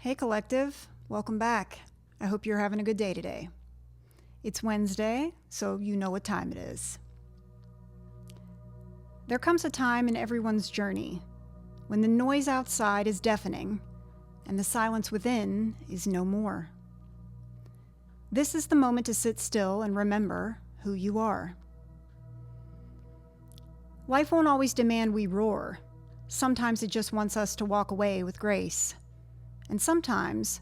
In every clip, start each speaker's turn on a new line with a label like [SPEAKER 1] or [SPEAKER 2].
[SPEAKER 1] Hey Collective, welcome back. I hope you're having a good day today. It's Wednesday, so you know what time it is. There comes a time in everyone's journey when the noise outside is deafening and the silence within is no more. This is the moment to sit still and remember who you are. Life won't always demand we roar. Sometimes it just wants us to walk away with grace. And sometimes,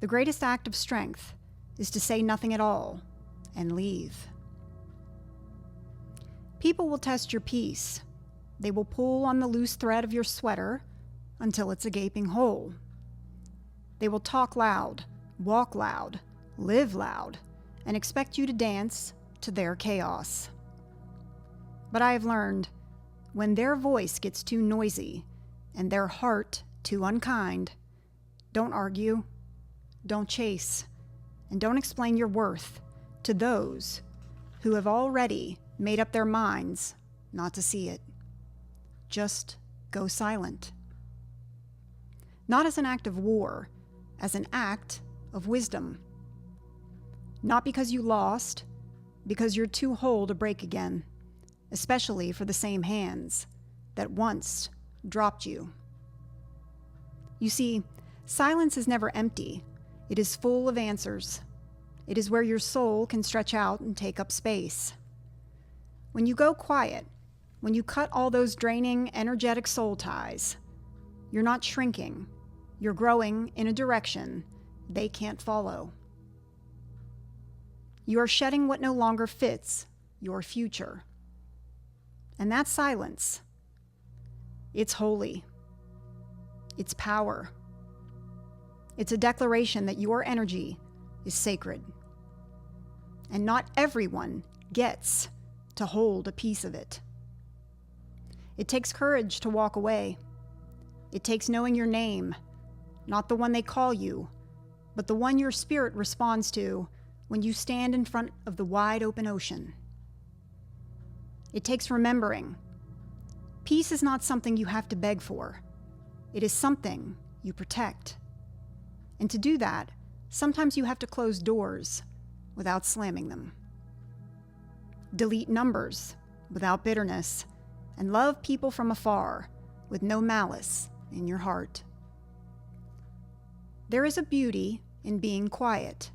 [SPEAKER 1] the greatest act of strength is to say nothing at all and leave. People will test your peace. They will pull on the loose thread of your sweater until it's a gaping hole. They will talk loud, walk loud, live loud, and expect you to dance to their chaos. But I have learned, when their voice gets too noisy and their heart too unkind, don't argue, don't chase, and don't explain your worth to those who have already made up their minds not to see it. Just go silent. Not as an act of war, as an act of wisdom. Not because you lost, because you're too whole to break again, especially for the same hands that once dropped you. You see, silence is never empty. It is full of answers. It is where your soul can stretch out and take up space. When you go quiet, when you cut all those draining, energetic soul ties, you're not shrinking. You're growing in a direction they can't follow. You are shedding what no longer fits your future. And that silence, it's holy. It's power. It's a declaration that your energy is sacred. And not everyone gets to hold a piece of it. It takes courage to walk away. It takes knowing your name, not the one they call you, but the one your spirit responds to when you stand in front of the wide open ocean. It takes remembering. Peace is not something you have to beg for. It is something you protect. And to do that, sometimes you have to close doors without slamming them. Delete numbers without bitterness, and love people from afar with no malice in your heart. There is a beauty in being quiet.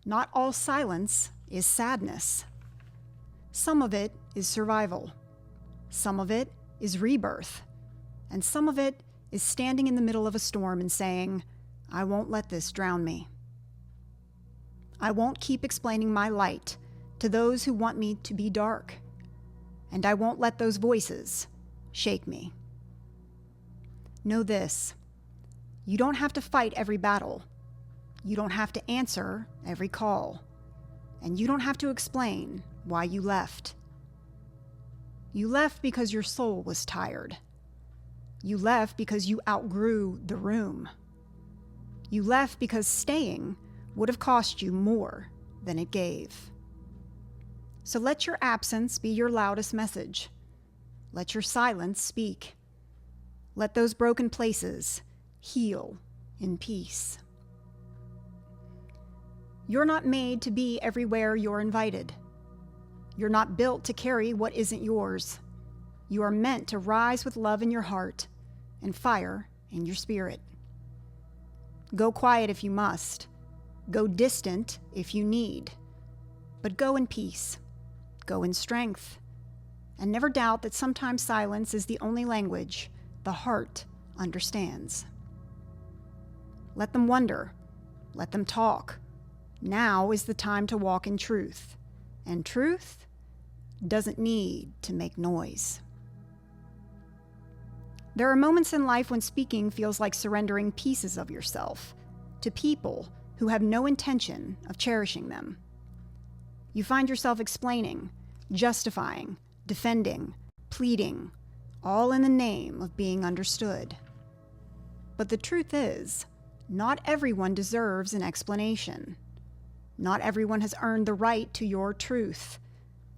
[SPEAKER 1] Not all silence is sadness. Some of it is survival. Some of it is rebirth. And some of it is standing in the middle of a storm and saying, I won't let this drown me. I won't keep explaining my light to those who want me to be dark. And I won't let those voices shake me. Know this, you don't have to fight every battle. You don't have to answer every call. And you don't have to explain why you left. You left because your soul was tired. You left because you outgrew the room. You left because staying would have cost you more than it gave. So let your absence be your loudest message. Let your silence speak. Let those broken places heal in peace. You're not made to be everywhere you're invited. You're not built to carry what isn't yours. You are meant to rise with love in your heart and fire in your spirit. Go quiet if you must. Go distant if you need. But go in peace. Go in strength. And never doubt that sometimes silence is the only language the heart understands. Let them wonder. Let them talk. Now is the time to walk in truth. And truth doesn't need to make noise. There are moments in life when speaking feels like surrendering pieces of yourself to people who have no intention of cherishing them. You find yourself explaining, justifying, defending, pleading, all in the name of being understood. But the truth is, not everyone deserves an explanation. Not everyone has earned the right to your truth.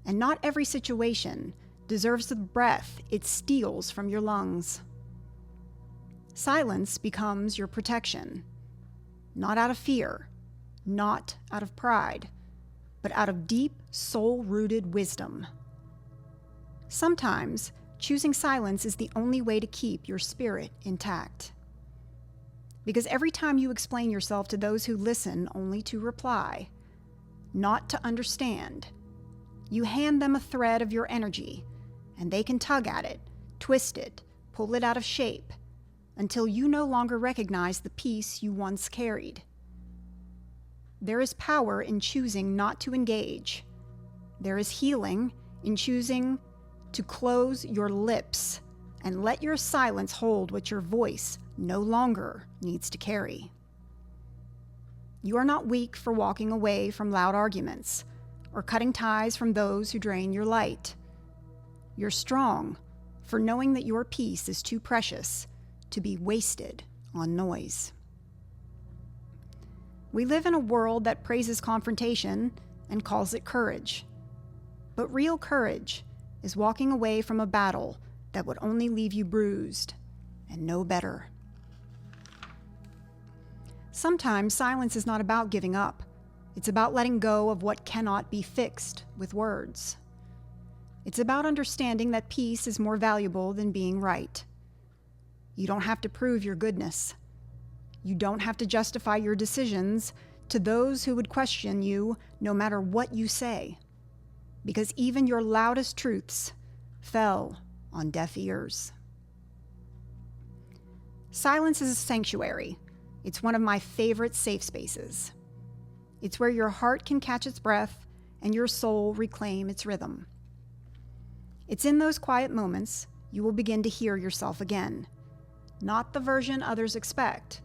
[SPEAKER 1] And not every situation deserves the breath it steals from your lungs. Silence becomes your protection, not out of fear, not out of pride, but out of deep, soul-rooted wisdom. Sometimes, choosing silence is the only way to keep your spirit intact. Because every time you explain yourself to those who listen only to reply, not to understand, you hand them a thread of your energy, and they can tug at it, twist it, pull it out of shape, until you no longer recognize the peace you once carried. There is power in choosing not to engage. There is healing in choosing to close your lips and let your silence hold what your voice no longer needs to carry. You are not weak for walking away from loud arguments or cutting ties from those who drain your light. You're strong for knowing that your peace is too precious to be wasted on noise. We live in a world that praises confrontation and calls it courage. But real courage is walking away from a battle that would only leave you bruised and no better. Sometimes silence is not about giving up. It's about letting go of what cannot be fixed with words. It's about understanding that peace is more valuable than being right. You don't have to prove your goodness. You don't have to justify your decisions to those who would question you no matter what you say, because even your loudest truths fell on deaf ears. Silence is a sanctuary. It's one of my favorite safe spaces. It's where your heart can catch its breath and your soul reclaim its rhythm. It's in those quiet moments you will begin to hear yourself again, not the version others expect,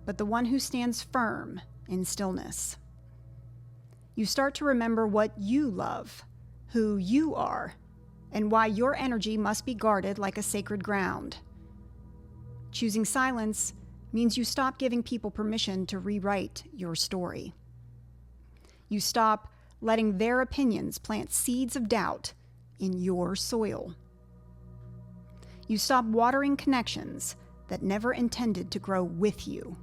[SPEAKER 1] but the one who stands firm in stillness. You start to remember what you love, who you are, and why your energy must be guarded like a sacred ground. Choosing silence means you stop giving people permission to rewrite your story. You stop letting their opinions plant seeds of doubt in your soil. You stop watering connections that never intended to grow with you.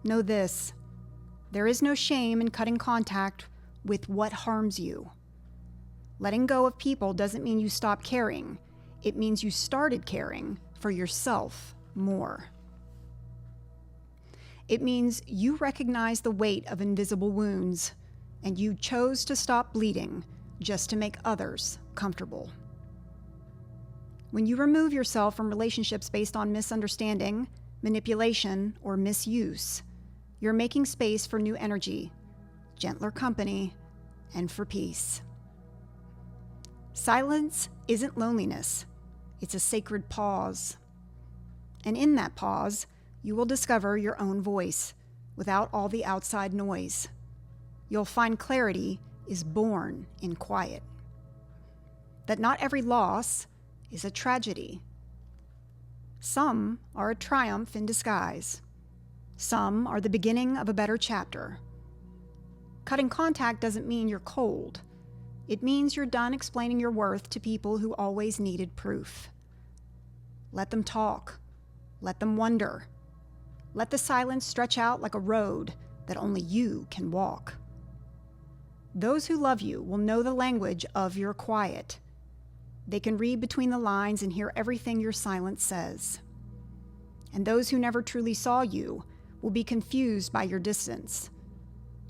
[SPEAKER 1] Know this: there is no shame in cutting contact with what harms you. Letting go of people doesn't mean you stop caring. It means you started caring for yourself more. It means you recognize the weight of invisible wounds, and you chose to stop bleeding just to make others comfortable. When you remove yourself from relationships based on misunderstanding, manipulation, or misuse, you're making space for new energy, gentler company, and for peace. Silence isn't loneliness. It's a sacred pause. And in that pause, you will discover your own voice without all the outside noise. You'll find clarity is born in quiet. That not every loss is a tragedy. Some are a triumph in disguise. Some are the beginning of a better chapter. Cutting contact doesn't mean you're cold. It means you're done explaining your worth to people who always needed proof. Let them talk. Let them wonder. Let the silence stretch out like a road that only you can walk. Those who love you will know the language of your quiet. They can read between the lines and hear everything your silence says. And those who never truly saw you will be confused by your distance,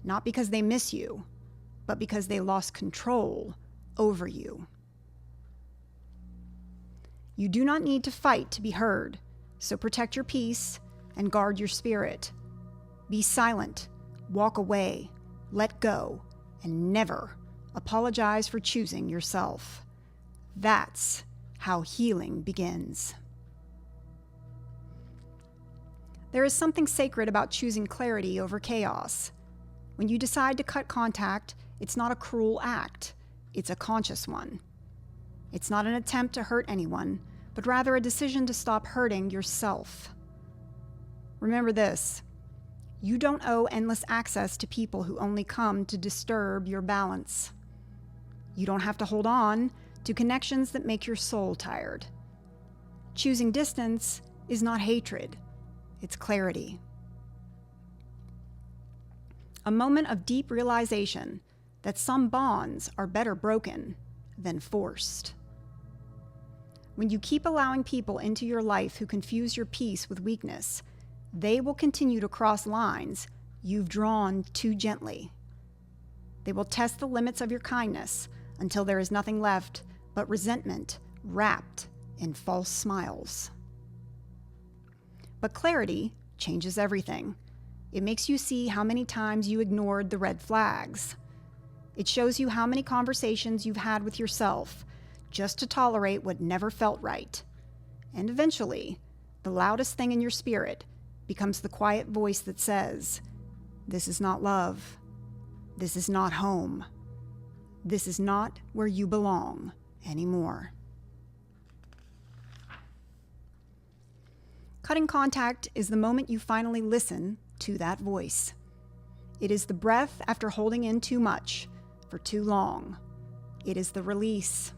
[SPEAKER 1] not because they miss you, but because they lost control over you. You do not need to fight to be heard, so protect your peace and guard your spirit. Be silent, walk away, let go, and never apologize for choosing yourself. That's how healing begins. There is something sacred about choosing clarity over chaos. When you decide to cut contact, it's not a cruel act. It's a conscious one. It's not an attempt to hurt anyone, but rather a decision to stop hurting yourself. Remember this: you don't owe endless access to people who only come to disturb your balance. You don't have to hold on to connections that make your soul tired. Choosing distance is not hatred, it's clarity. A moment of deep realization that some bonds are better broken than forced. When you keep allowing people into your life who confuse your peace with weakness, they will continue to cross lines you've drawn too gently. They will test the limits of your kindness until there is nothing left but resentment wrapped in false smiles. But clarity changes everything. It makes you see how many times you ignored the red flags. It shows you how many conversations you've had with yourself just to tolerate what never felt right. And eventually, the loudest thing in your spirit becomes the quiet voice that says, "This is not love. This is not home. This is not where you belong anymore." Cutting contact is the moment you finally listen to that voice. It is the breath after holding in too much for too long. It is the release.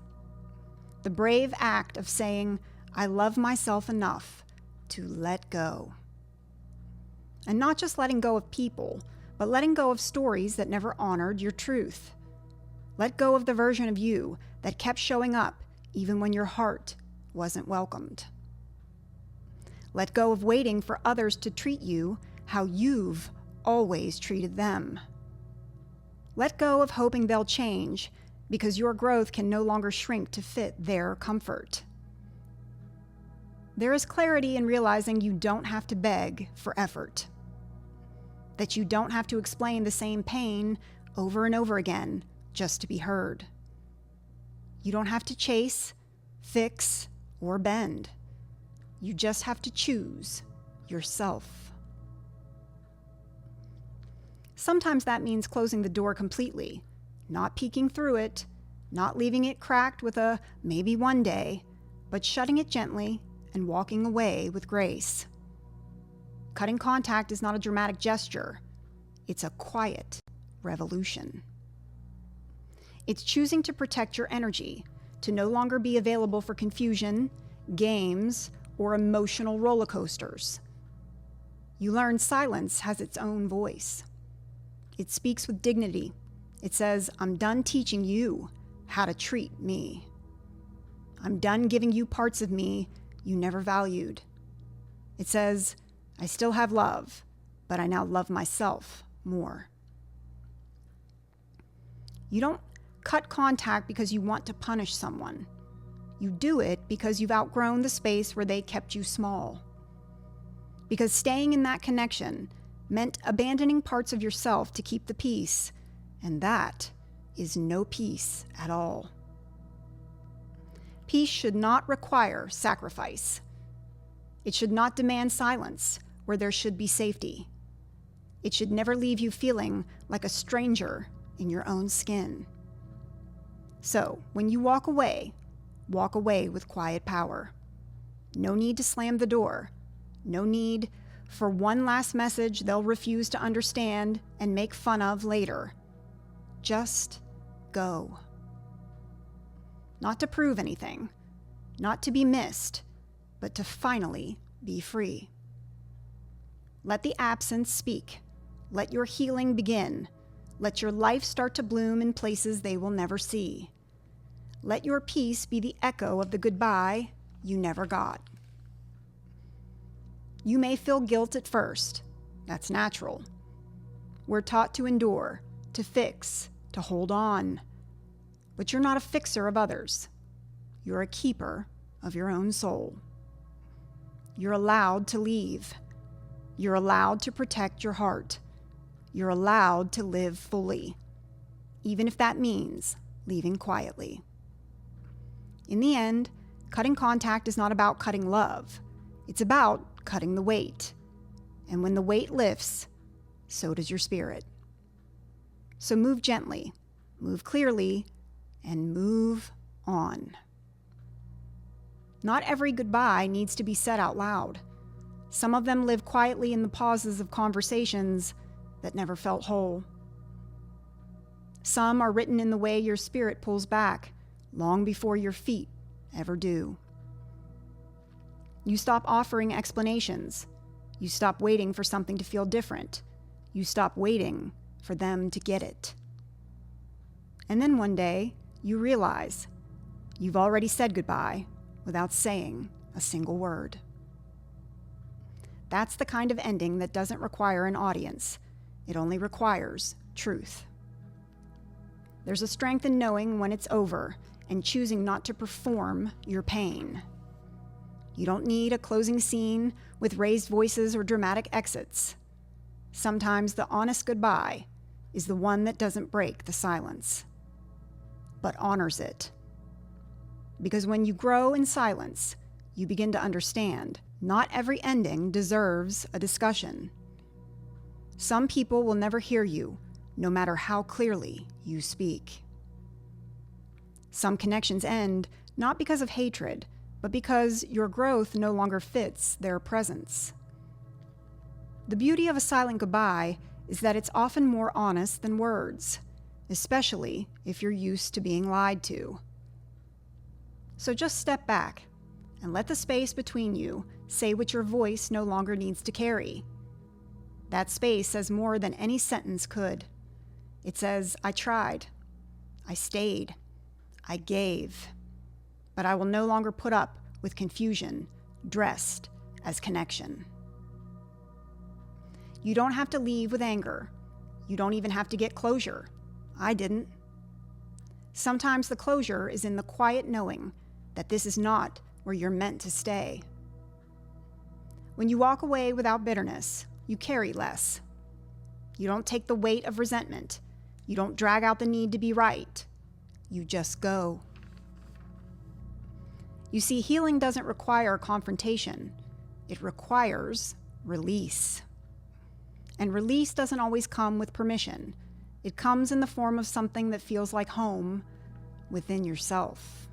[SPEAKER 1] The brave act of saying, "I love myself enough to let go." And not just letting go of people, but letting go of stories that never honored your truth. Let go of the version of you that kept showing up even when your heart wasn't welcomed. Let go of waiting for others to treat you how you've always treated them. Let go of hoping they'll change because your growth can no longer shrink to fit their comfort. There is clarity in realizing you don't have to beg for effort. That you don't have to explain the same pain over and over again just to be heard. You don't have to chase, fix, or bend. You just have to choose yourself. Sometimes that means closing the door completely, not peeking through it, not leaving it cracked with a maybe one day, but shutting it gently and walking away with grace. Cutting contact is not a dramatic gesture. It's a quiet revolution. It's choosing to protect your energy, to no longer be available for confusion, games, or emotional roller coasters. You learn silence has its own voice. It speaks with dignity. It says, "I'm done teaching you how to treat me. I'm done giving you parts of me you never valued." It says, "I still have love, but I now love myself more." You don't cut contact because you want to punish someone. You do it because you've outgrown the space where they kept you small. Because staying in that connection meant abandoning parts of yourself to keep the peace, and that is no peace at all. Peace should not require sacrifice. It should not demand silence where there should be safety. It should never leave you feeling like a stranger in your own skin. So, when you walk away with quiet power. No need to slam the door. No need for one last message they'll refuse to understand and make fun of later. Just go. Not to prove anything, not to be missed, but to finally be free. Let the absence speak. Let your healing begin. Let your life start to bloom in places they will never see. Let your peace be the echo of the goodbye you never got. You may feel guilt at first. That's natural. We're taught to endure, to fix, to hold on. But you're not a fixer of others. You're a keeper of your own soul. You're allowed to leave. You're allowed to protect your heart. You're allowed to live fully, even if that means leaving quietly. In the end, cutting contact is not about cutting love. It's about cutting the weight. And when the weight lifts, so does your spirit. So move gently, move clearly, and move on. Not every goodbye needs to be said out loud. Some of them live quietly in the pauses of conversations that never felt whole. Some are written in the way your spirit pulls back long before your feet ever do. You stop offering explanations. You stop waiting for something to feel different. You stop waiting for them to get it. And then one day, you realize you've already said goodbye without saying a single word. That's the kind of ending that doesn't require an audience. It only requires truth. There's a strength in knowing when it's over and choosing not to perform your pain. You don't need a closing scene with raised voices or dramatic exits. Sometimes the honest goodbye is the one that doesn't break the silence, but honors it. Because when you grow in silence, you begin to understand not every ending deserves a discussion. Some people will never hear you, no matter how clearly you speak. Some connections end not because of hatred, but because your growth no longer fits their presence. The beauty of a silent goodbye is that it's often more honest than words, especially if you're used to being lied to. So just step back and let the space between you say what your voice no longer needs to carry. That space says more than any sentence could. It says, I tried, I stayed, I gave, but I will no longer put up with confusion dressed as connection. You don't have to leave with anger. You don't even have to get closure. I didn't. Sometimes the closure is in the quiet knowing that this is not where you're meant to stay. When you walk away without bitterness, you carry less. You don't take the weight of resentment. You don't drag out the need to be right. You just go. You see, healing doesn't require confrontation. It requires release. And release doesn't always come with permission. It comes in the form of something that feels like home within yourself.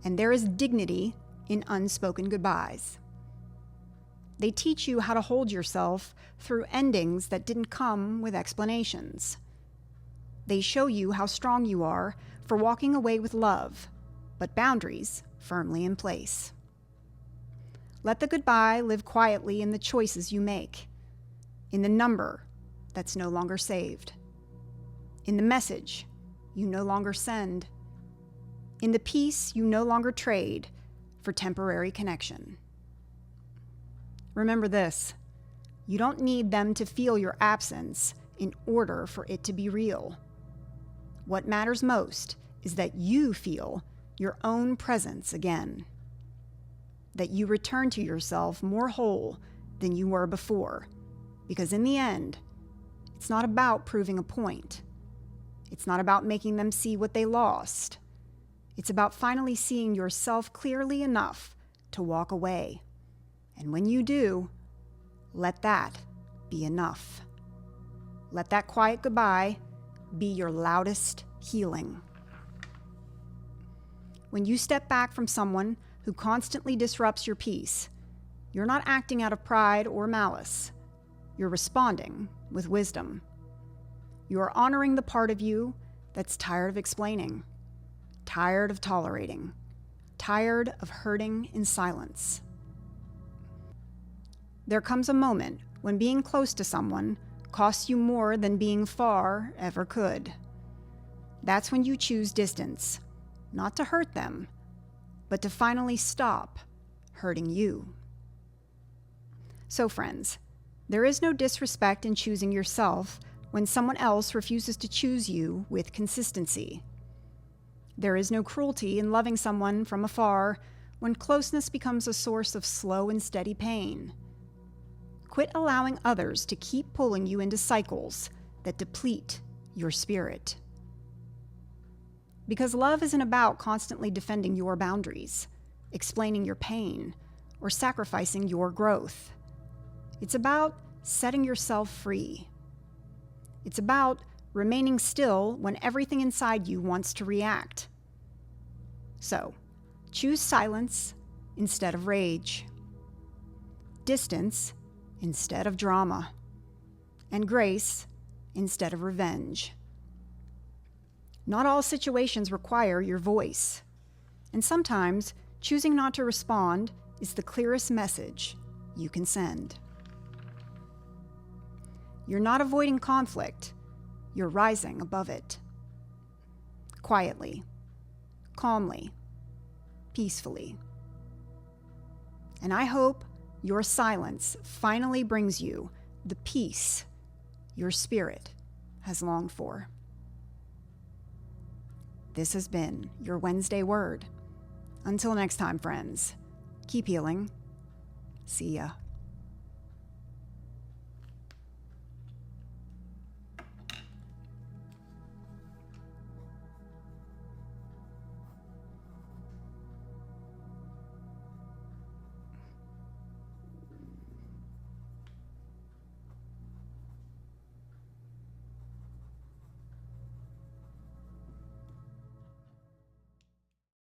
[SPEAKER 1] And there is dignity in unspoken goodbyes. They teach you how to hold yourself through endings that didn't come with explanations. They show you how strong you are for walking away with love, but boundaries firmly in place. Let the goodbye live quietly in the choices you make, in the number that's no longer saved, in the message you no longer send, in the peace you no longer trade for temporary connection. Remember this, you don't need them to feel your absence in order for it to be real. What matters most is that you feel your own presence again, that you return to yourself more whole than you were before, because in the end, it's not about proving a point. It's not about making them see what they lost. It's about finally seeing yourself clearly enough to walk away. And when you do, let that be enough. Let that quiet goodbye be your loudest healing. When you step back from someone who constantly disrupts your peace, you're not acting out of pride or malice. You're responding with wisdom. You are honoring the part of you that's tired of explaining, tired of tolerating, tired of hurting in silence. There comes a moment when being close to someone costs you more than being far ever could. That's when you choose distance, not to hurt them, but to finally stop hurting you. So friends, there is no disrespect in choosing yourself when someone else refuses to choose you with consistency. There is no cruelty in loving someone from afar when closeness becomes a source of slow and steady pain. Quit allowing others to keep pulling you into cycles that deplete your spirit. Because love isn't about constantly defending your boundaries, explaining your pain, or sacrificing your growth. It's about setting yourself free. It's about remaining still when everything inside you wants to react. So, choose silence instead of rage, distance instead of drama, and grace instead of revenge. Not all situations require your voice, and sometimes choosing not to respond is the clearest message you can send. You're not avoiding conflict, you're rising above it. Quietly, calmly, peacefully. And I hope your silence finally brings you the peace your spirit has longed for. This has been your Wednesday Word. Until next time, friends, keep healing. See ya.